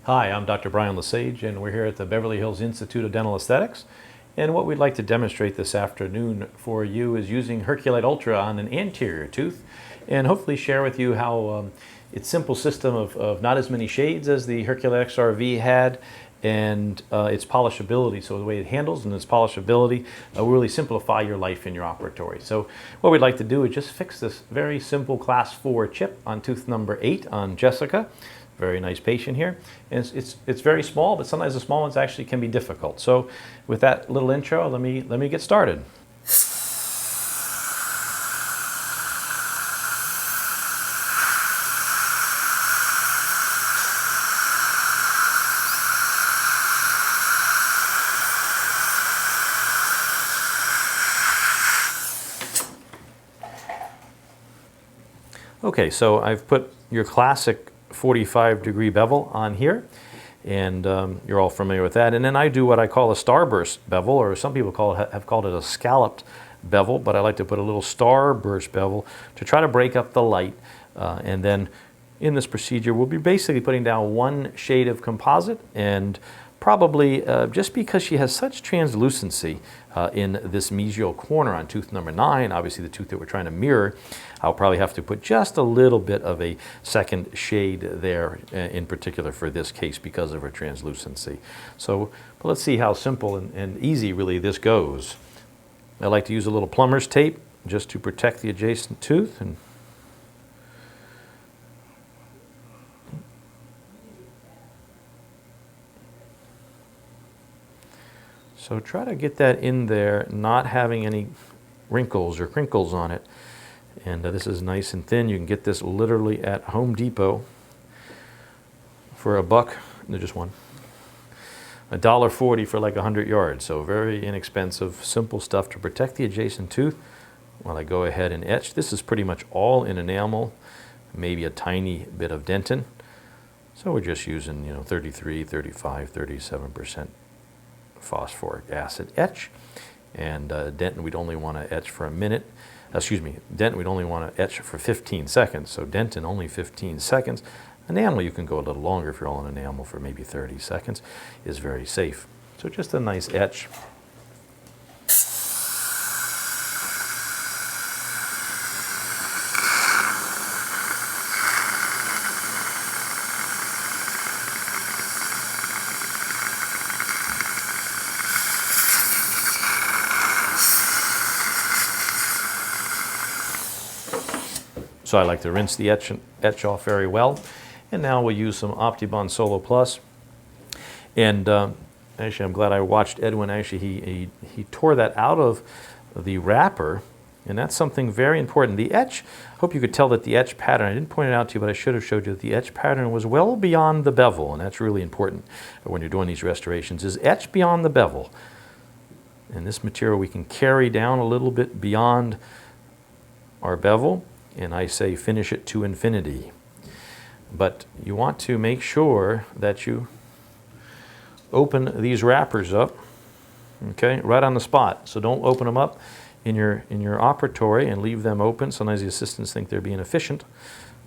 Hi, I'm Dr. Brian Lesage, and we're here at the Beverly Hills Institute of Dental Aesthetics. And what we'd like to demonstrate this afternoon for you is using Herculite Ultra on an anterior tooth, and hopefully share with you how its simple system of not as many shades as the Herculite XRV had, and its polishability, so the way it handles and its polishability will really simplify your life in your operatory. So what we'd like to do is just fix this very simple class 4 chip on tooth number 8 on Jessica. Very nice patient here. And it's very small, but sometimes the small ones actually can be difficult. So with that little intro, let me get started. Okay, so I've put your classic 45-degree bevel on here, and you're all familiar with that. And then I do what I call a starburst bevel, or some people have called it a scalloped bevel, but I like to put a little starburst bevel to try to break up the light. And then in this procedure, we'll be basically putting down one shade of composite, and probably just because she has such translucency in this mesial corner on tooth number 9, obviously the tooth that we're trying to mirror, I'll probably have to put just a little bit of a second shade there in particular for this case because of her translucency. So but let's see how simple and easy really this goes. I like to use a little plumber's tape just to protect the adjacent tooth. And so try to get that in there, not having any wrinkles or crinkles on it. And this is nice and thin. You can get this literally at Home Depot for $1. No, just one. $1.40 for like 100 yards. So very inexpensive, simple stuff to protect the adjacent tooth while I go ahead and etch. This is pretty much all in enamel, maybe a tiny bit of dentin. So we're just using, 33, 35, 37% phosphoric acid etch. And dentin we'd only want to etch for a minute. Dentin we'd only want to etch for 15 seconds. So dentin only 15 seconds. Enamel you can go a little longer if you're all in enamel for maybe 30 seconds. Is very safe. So just a nice etch. So I like to rinse the etch off very well. And now we'll use some Optibond Solo Plus. And actually, I'm glad I watched Edwin. Actually, he tore that out of the wrapper. And that's something very important. The etch, I hope you could tell that the etch pattern, I didn't point it out to you, but I should have showed you that the etch pattern was well beyond the bevel. And that's really important when you're doing these restorations, is etch beyond the bevel. And this material we can carry down a little bit beyond our bevel. And I say finish it to infinity. But you want to make sure that you open these wrappers up, okay, right on the spot. So don't open them up in your operatory and leave them open. Sometimes the assistants think they're being efficient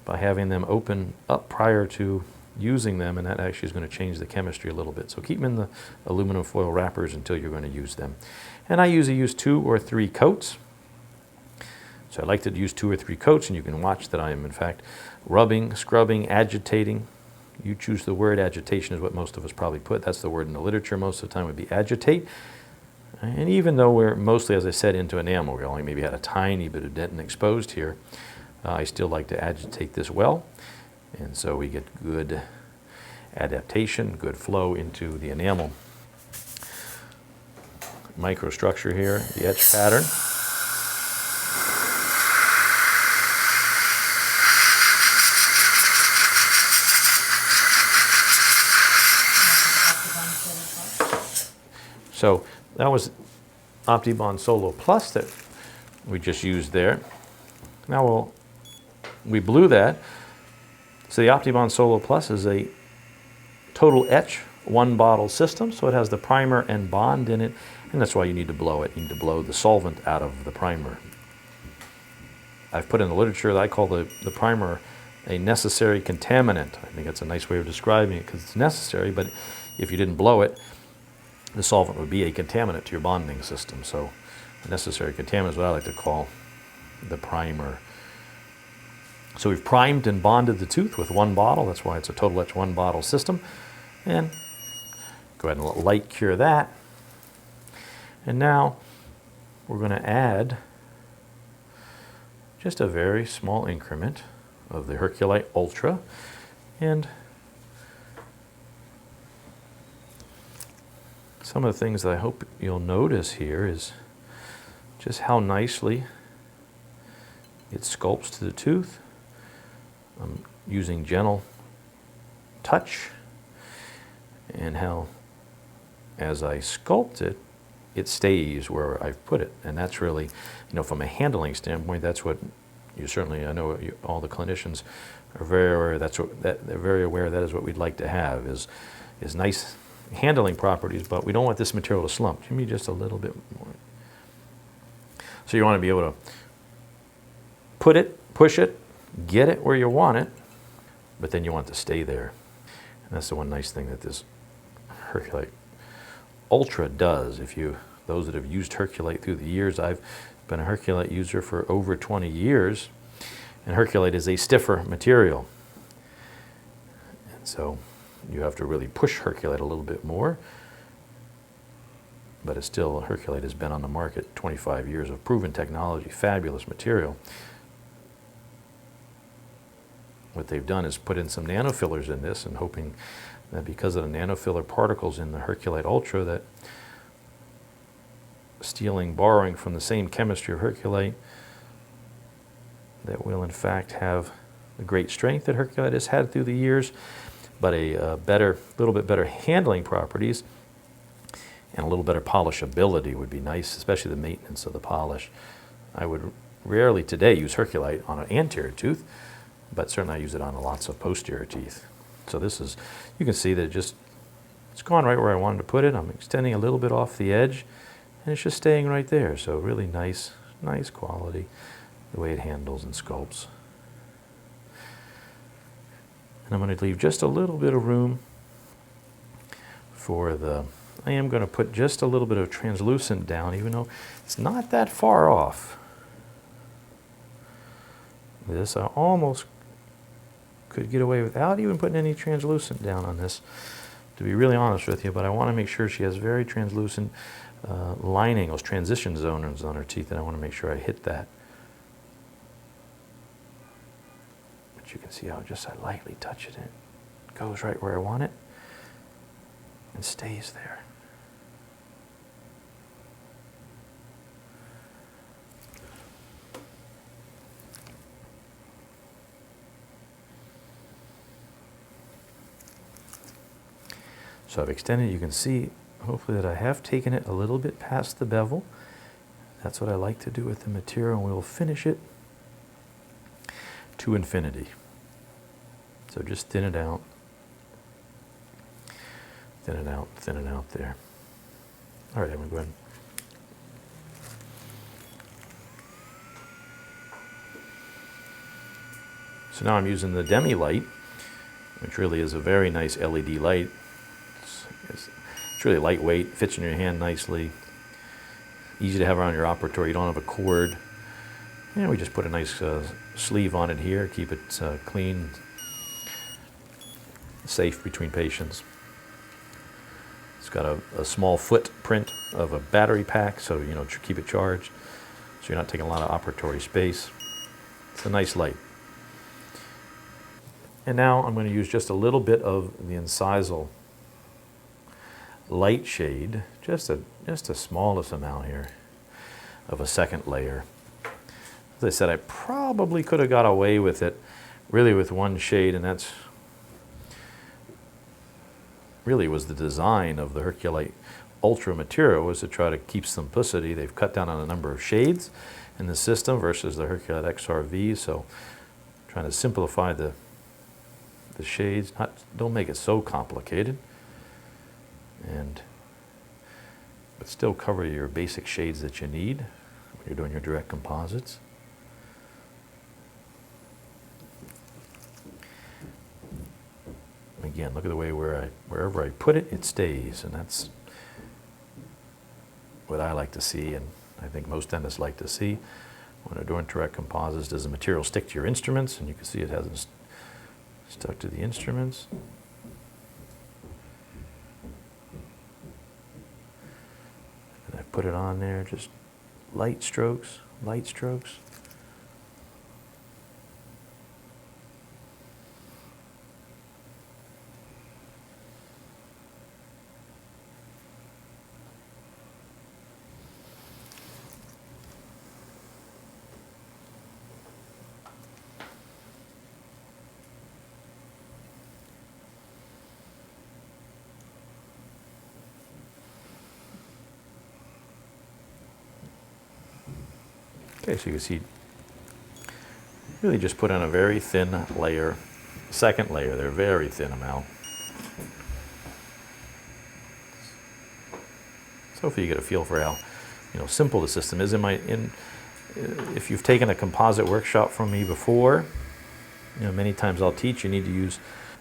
by having them open up prior to using them, and that actually is going to change the chemistry a little bit. So keep them in the aluminum foil wrappers until you're going to use them. And I usually use 2 or 3 coats. So I like to use 2 or 3 coats, and you can watch that I am, in fact, rubbing, scrubbing, agitating. You choose the word. Agitation is what most of us probably put. That's the word in the literature most of the time would be agitate. And even though we're mostly, as I said, into enamel, we only maybe had a tiny bit of dentin exposed here, I still like to agitate this well. And so we get good adaptation, good flow into the enamel. Microstructure here, the etch pattern. So that was Optibond Solo Plus that we just used there. Now we blew that. So the Optibond Solo Plus is a total etch, 1 bottle system. So it has the primer and bond in it. And that's why you need to blow it. You need to blow the solvent out of the primer. I've put in the literature that I call the primer a necessary contaminant. I think that's a nice way of describing it because it's necessary, but if you didn't blow it, the solvent would be a contaminant to your bonding system. So a necessary contaminant is what I like to call the primer. So we've primed and bonded the tooth with one bottle. That's why it's a total etch one bottle system. And go ahead and let light cure that. And now we're going to add just a very small increment of the Herculite Ultra. And some of the things that I hope you'll notice here is just how nicely it sculpts to the tooth. I'm using gentle touch, and how as I sculpt it, it stays where I've put it. And that's really, from a handling standpoint, that's what you certainly, I know all the clinicians are very aware, they're very aware that is what we'd like to have, is nice handling properties, but we don't want this material to slump. Give me just a little bit more. So you want to be able to put it, push it, get it where you want it, but then you want it to stay there. And that's the one nice thing that this Herculite Ultra does. Those that have used Herculite through the years, I've been a Herculite user for over 20 years, and Herculite is a stiffer material. And so you have to really push Herculite a little bit more, but it's still, Herculite has been on the market 25 years of proven technology, fabulous material. What they've done is put in some nanofillers in this, and hoping that because of the nanofiller particles in the Herculite Ultra, that borrowing from the same chemistry of Herculite, that will in fact have the great strength that Herculite has had through the years, but a little bit better handling properties, and a little better polishability would be nice, especially the maintenance of the polish. I would rarely today use Herculite on an anterior tooth, but certainly I use it on lots of posterior teeth. So this is, you can see that it's gone right where I wanted to put it. I'm extending a little bit off the edge, and it's just staying right there. So really nice quality, the way it handles and sculpts. And I'm going to leave just a little bit of room for I am going to put just a little bit of translucent down, even though it's not that far off. This I almost could get away without even putting any translucent down on this, to be really honest with you, but I want to make sure she has very translucent lining, those transition zones on her teeth, and I want to make sure I hit that. But you can see how just I lightly touch it, and it goes right where I want it and stays there. So I've extended, you can see hopefully that I have taken it a little bit past the bevel. That's what I like to do with the material, and we will finish it to infinity. So just thin it out, thin it out, thin it out there. All right, I'm going to go ahead. So now I'm using the demi light, which really is a very nice LED light. It's really lightweight, fits in your hand nicely, easy to have around your operatory. You don't have a cord. And we just put a nice sleeve on it here, keep it clean, safe between patients. It's got a small footprint of a battery pack, so to keep it charged, so you're not taking a lot of operatory space. It's a nice light. And now I'm going to use just a little bit of the incisal light shade, just the smallest amount here of a second layer. As I said, I probably could have got away with it really with one shade, and that's really was the design of the Herculite Ultra material, was to try to keep simplicity. They've cut down on the number of shades in the system versus the Herculite XRV, so trying to simplify the shades, don't make it so complicated, but still cover your basic shades that you need when you're doing your direct composites. again, look at the way wherever I put it, it stays, and that's what I like to see, and I think most dentists like to see when they're doing direct composites. Does the material stick to your instruments? And you can see it hasn't stuck to the instruments. And I put it on there, just light strokes, light strokes. Okay, so you can see, really just put on a very thin layer, second layer there, very thin amount. So hopefully you get a feel for how, simple the system is. If you've taken a composite workshop from me before, many times I'll teach you need to use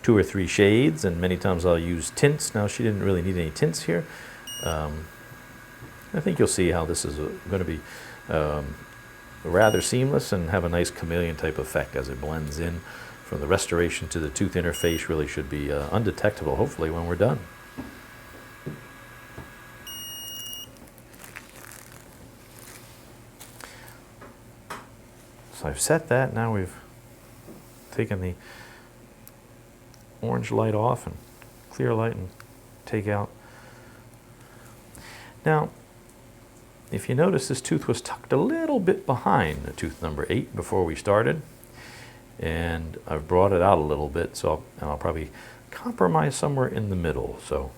2 or 3 shades, and many times I'll use tints. Now she didn't really need any tints here. I think you'll see how this is going to be rather seamless and have a nice chameleon type effect as it blends in from the restoration to the tooth interface. Really should be undetectable, hopefully, when we're done. So I've set that. Now we've taken the orange light off and clear light and take out. Now, if you notice, this tooth was tucked a little bit behind the tooth number 8 before we started, and I've brought it out a little bit, so I'll probably compromise somewhere in the middle. So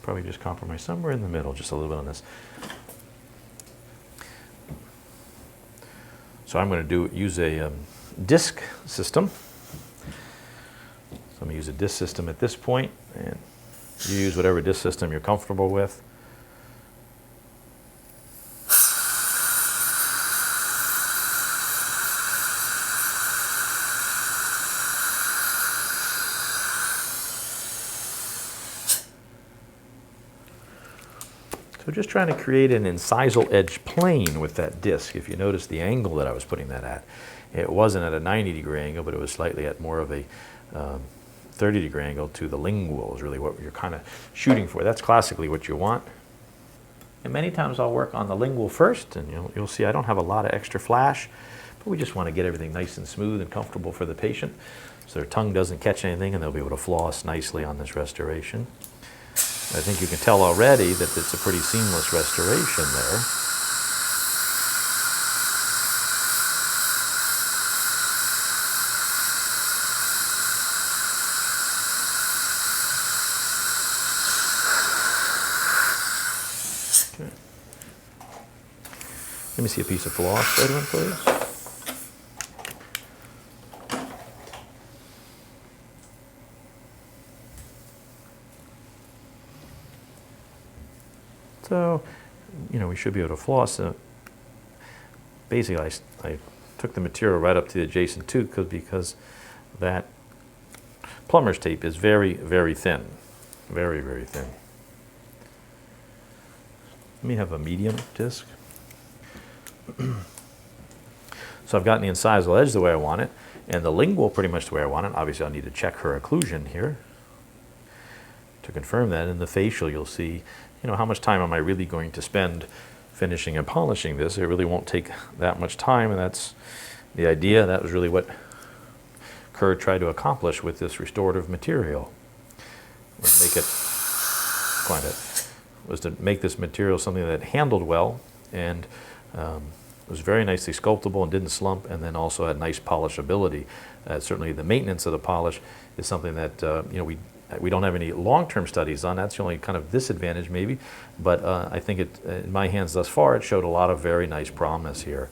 probably just compromise somewhere in the middle, just a little bit on this. So I'm going to use a disc system. So I'm going to use a disc system at this point, and you use whatever disc system you're comfortable with. So just trying to create an incisal edge plane with that disc. If you notice the angle that I was putting that at, it wasn't at a 90-degree angle, but it was slightly at more of a 30-degree angle to the lingual is really what you're kind of shooting for. That's classically what you want. And many times I'll work on the lingual first, and you'll see I don't have a lot of extra flash, but we just want to get everything nice and smooth and comfortable for the patient so their tongue doesn't catch anything and they'll be able to floss nicely on this restoration. I think you can tell already that it's a pretty seamless restoration there. Okay. Let me see a piece of floss, Edwin, please. So, we should be able to floss. Basically, I took the material right up to the adjacent tooth because that plumber's tape is very, very thin. Very, very thin. Let me have a medium disc. So I've gotten the incisal edge the way I want it, and the lingual pretty much the way I want it. Obviously, I'll need to check her occlusion here to confirm that. In the facial, you'll see how much time am I really going to spend finishing and polishing this. It really won't take that much time, and that's the idea. That was really what Kerr tried to accomplish with this restorative material. Was to make this material something that handled well and was very nicely sculptable and didn't slump, and then also had nice polishability. Certainly the maintenance of the polish is something that we don't have any long-term studies on. That's the only kind of disadvantage maybe, but I think in my hands thus far, it showed a lot of very nice promise here.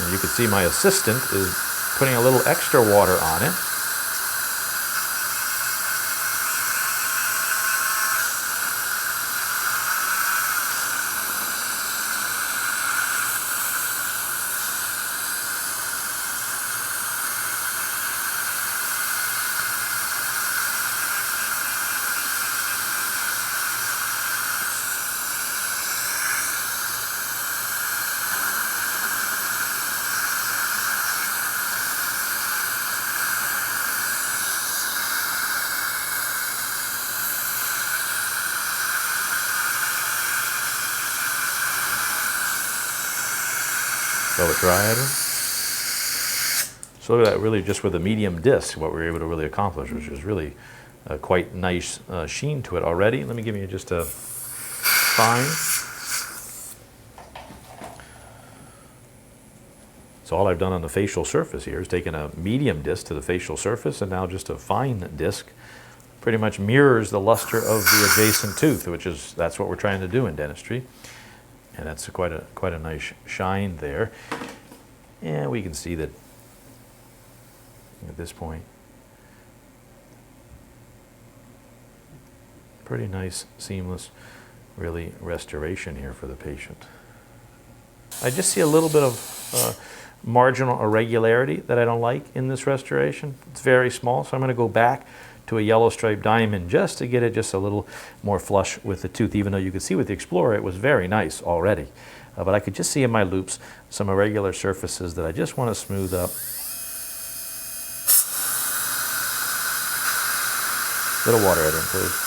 And you can see my assistant is putting a little extra water on it. So it dry, Edwin? So look at that, really just with a medium disc, what we were able to really accomplish, which is really quite nice sheen to it already. Let me give you just a fine. So all I've done on the facial surface here is taken a medium disc to the facial surface, and now just a fine disc pretty much mirrors the luster of the adjacent tooth, that's what we're trying to do in dentistry. And that's quite a nice shine there. And we can see that at this point, pretty nice, seamless, really restoration here for the patient. I just see a little bit of marginal irregularity that I don't like in this restoration. It's very small, so I'm going to go back to a yellow striped diamond just to get it just a little more flush with the tooth, even though you could see with the Explorer it was very nice already. But I could just see in my loops some irregular surfaces that I just want to smooth up. Little water, Edwin, please.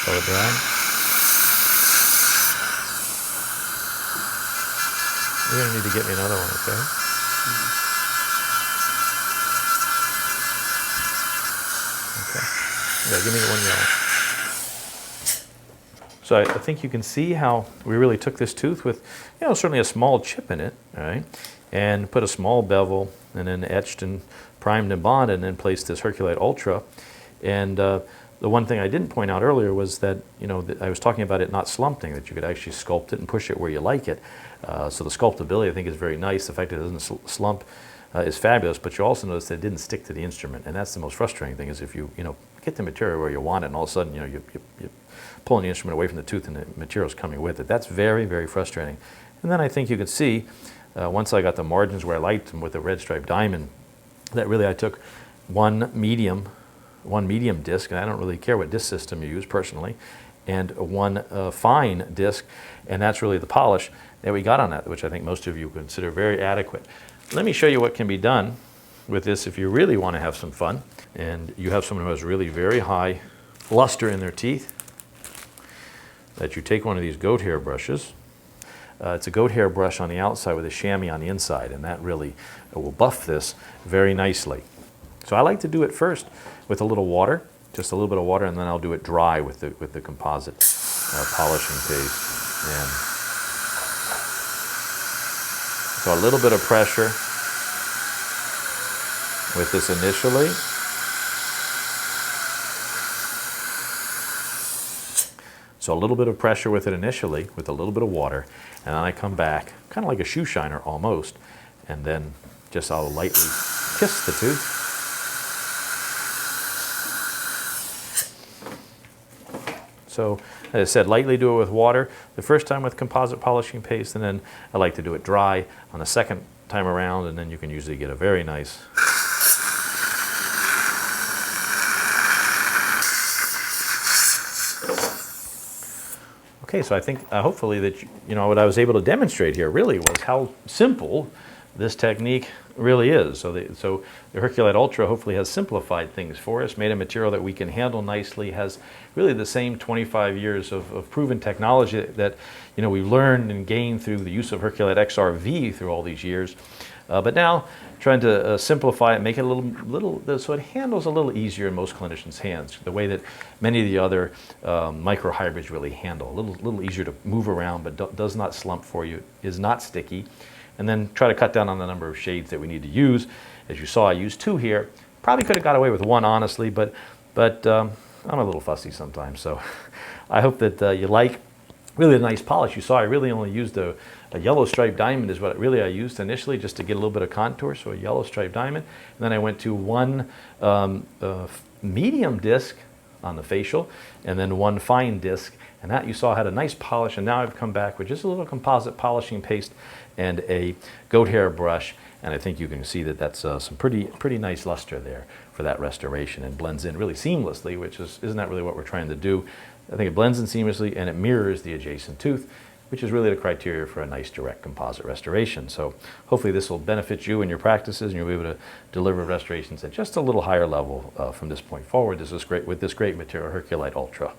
Slow it down. You're going to need to get me another one, okay? Okay. Yeah, give me the one yellow. So I think you can see how we really took this tooth with, certainly a small chip in it, all right? And put a small bevel and then etched and primed and bonded and then placed this Herculite Ultra. And the one thing I didn't point out earlier was that, that I was talking about it not slumping, that you could actually sculpt it and push it where you like it. So the sculptability, I think, is very nice. The fact that it doesn't slump is fabulous, but you also notice that it didn't stick to the instrument. And that's the most frustrating thing, is if you, get the material where you want it and all of a sudden, you're pulling the instrument away from the tooth and the material's coming with it. That's very, very frustrating. And then I think you can see, once I got the margins where I liked them with the red striped diamond, that really I took one medium disc, and I don't really care what disc system you use personally, and one fine disc, and that's really the polish that we got on that, which I think most of you consider very adequate. Let me show you what can be done with this if you really want to have some fun, and you have someone who has really very high luster in their teeth, that you take one of these goat hair brushes. It's a goat hair brush on the outside with a chamois on the inside, and that really will buff this very nicely. So I like to do it first with a little water, just a little bit of water, and then I'll do it dry with the composite polishing paste. And so a little bit of pressure with this initially. So a little bit of pressure with it initially, with a little bit of water, and then I come back, kind of like a shoe shiner almost, and then just I'll lightly kiss the tooth. So, as I said, lightly do it with water the first time with composite polishing paste, and then I like to do it dry on the second time around, and then you can usually get a very nice Okay, so I think hopefully that what I was able to demonstrate here really was how simple this technique really is. So the Herculite Ultra hopefully has simplified things for us, made a material that we can handle nicely, has really the same 25 years of proven technology that we've learned and gained through the use of Herculite XRV through all these years. But now trying to simplify it, make it a little so it handles a little easier in most clinicians' hands, the way that many of the other microhybrids really handle. A little easier to move around, but does not slump for you, is not sticky. And then try to cut down on the number of shades that we need to use. As you saw, I used 2 here. Probably could have got away with 1, honestly, but I'm a little fussy sometimes. So I hope that you like really a nice polish. You saw I really only used a yellow striped diamond is what I used initially, just to get a little bit of contour, so a yellow striped diamond. And then I went to one medium disc on the facial, and then one fine disc, and that you saw had a nice polish. And now I've come back with just a little composite polishing paste and a goat hair brush, and I think you can see that that's some pretty nice luster there for that restoration, and blends in really seamlessly, which isn't that really what we're trying to do. I think it blends in seamlessly and it mirrors the adjacent tooth, which is really the criteria for a nice direct composite restoration. So hopefully this will benefit you in your practices, and you'll be able to deliver restorations at just a little higher level from this point forward. This is great with this great material, Herculite Ultra.